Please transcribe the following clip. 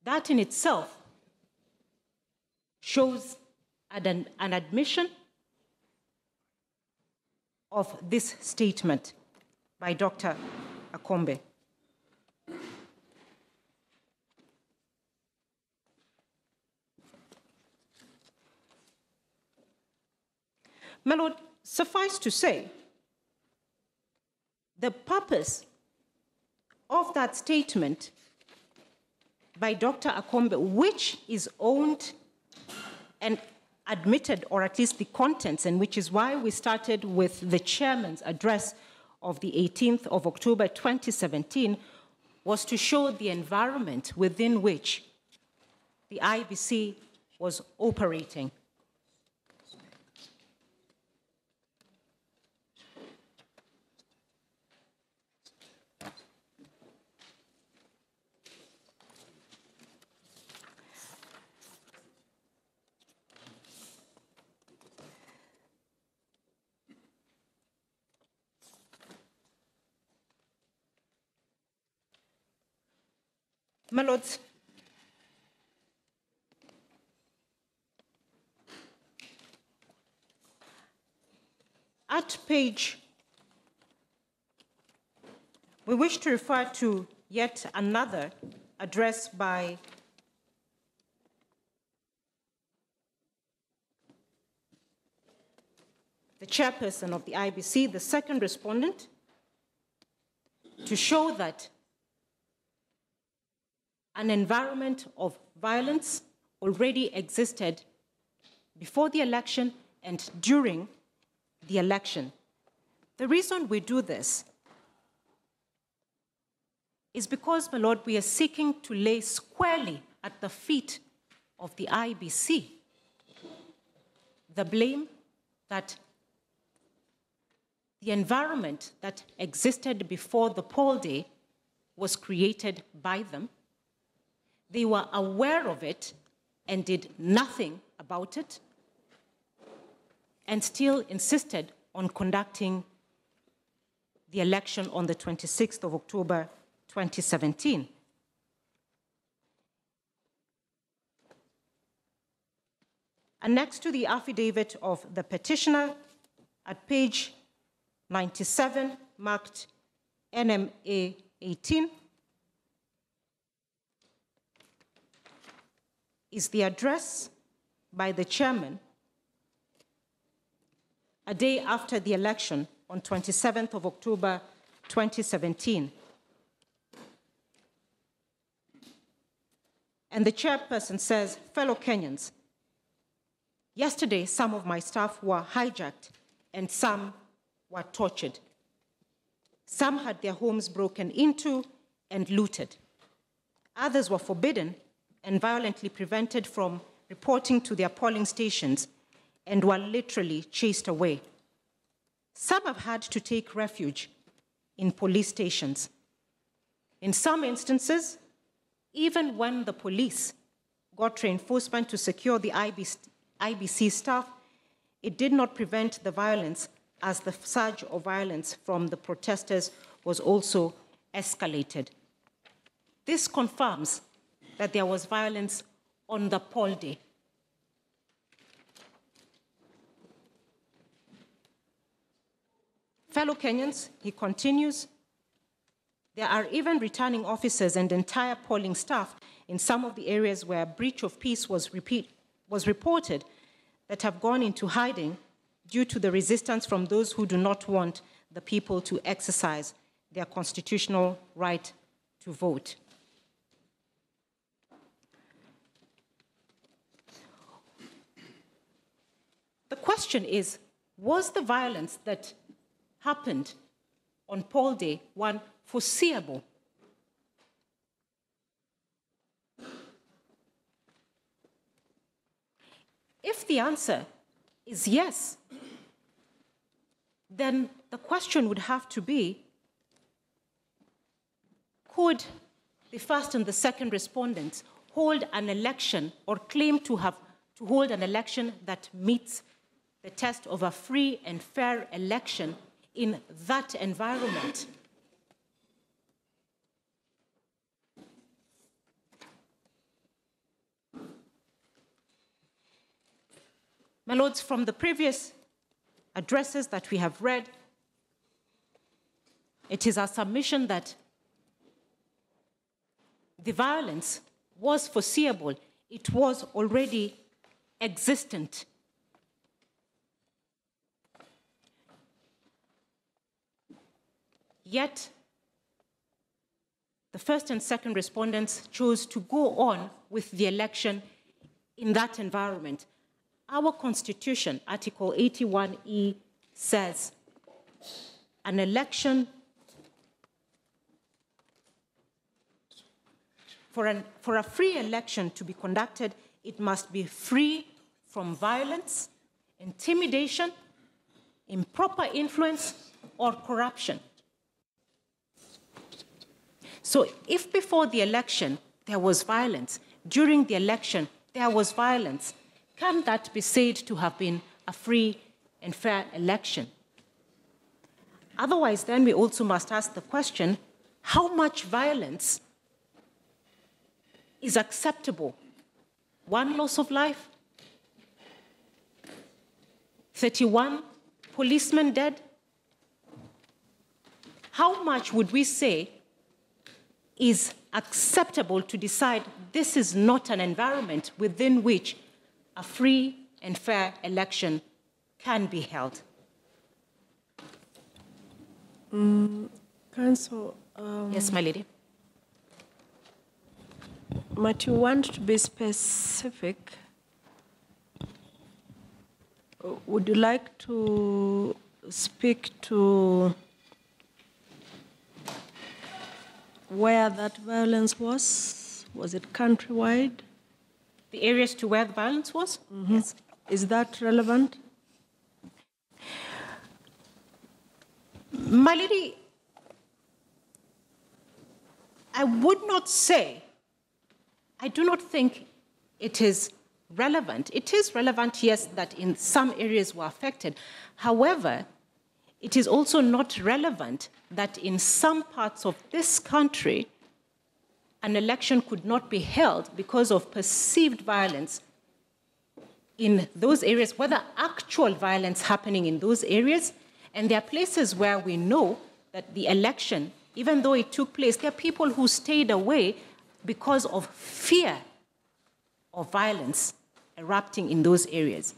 That in itself shows an admission of this statement by Dr. Akombe. My Lord, suffice to say, the purpose of that statement by Dr. Akombe, which is owned and admitted, or at least the contents, and which is why we started with the chairman's address of the 18th of October 2017, was to show the environment within which the IBC was operating. My Lords, at page, we wish to refer to yet another address by the chairperson of the IBC, the second respondent, to show that an environment of violence already existed before the election and during the election. The reason we do this is because, my Lord, we are seeking to lay squarely at the feet of the IBC the blame that the environment that existed before the poll day was created by them. They were aware of it and did nothing about it, and still insisted on conducting the election on the 26th of October 2017. And next to the affidavit of the petitioner, at page 97, marked NMA 18, is the address by the chairman a day after the election on 27th of October 2017. And the chairperson says, "Fellow Kenyans, yesterday some of my staff were hijacked and some were tortured. Some had their homes broken into and looted. Others were forbidden and violently prevented from reporting to their polling stations and were literally chased away. Some have had to take refuge in police stations. In some instances, even when the police got reinforcement to secure the IBC staff, it did not prevent the violence, as the surge of violence from the protesters was also escalated." This confirms that there was violence on the poll day. Fellow Kenyans, he continues, there are even returning officers and entire polling staff in some of the areas where a breach of peace was reported that have gone into hiding due to the resistance from those who do not want the people to exercise their constitutional right to vote. The question is, was the violence that happened on poll day one foreseeable? If the answer is yes, then the question would have to be, could the first and the second respondents hold an election or claim to hold an election that meets the test of a free and fair election in that environment? My lords, from the previous addresses that we have read, it is our submission that the violence was foreseeable. It was already existent. Yet, the first and second respondents chose to go on with the election in that environment. Our Constitution, Article 81E, says an election for a free election to be conducted, it must be free from violence, intimidation, improper influence, or corruption. So if before the election there was violence, during the election there was violence, can that be said to have been a free and fair election? Otherwise, then we also must ask the question, how much violence is acceptable? 1 loss of life? 31 policemen dead? How much would we say is acceptable to decide this is not an environment within which a free and fair election can be held? Council. Yes, my lady. But you want to be specific. Would you like to speak to where that violence was? Was it countrywide? The areas to where the violence was? Mm-hmm. Yes. Is that relevant? My lady, I would not say, I do not think it is relevant. It is relevant, yes, that in some areas were affected. However, it is also not relevant that in some parts of this country, an election could not be held because of perceived violence in those areas, whether actual violence happening in those areas. And there are places where we know that the election, even though it took place, there are people who stayed away because of fear of violence erupting in those areas.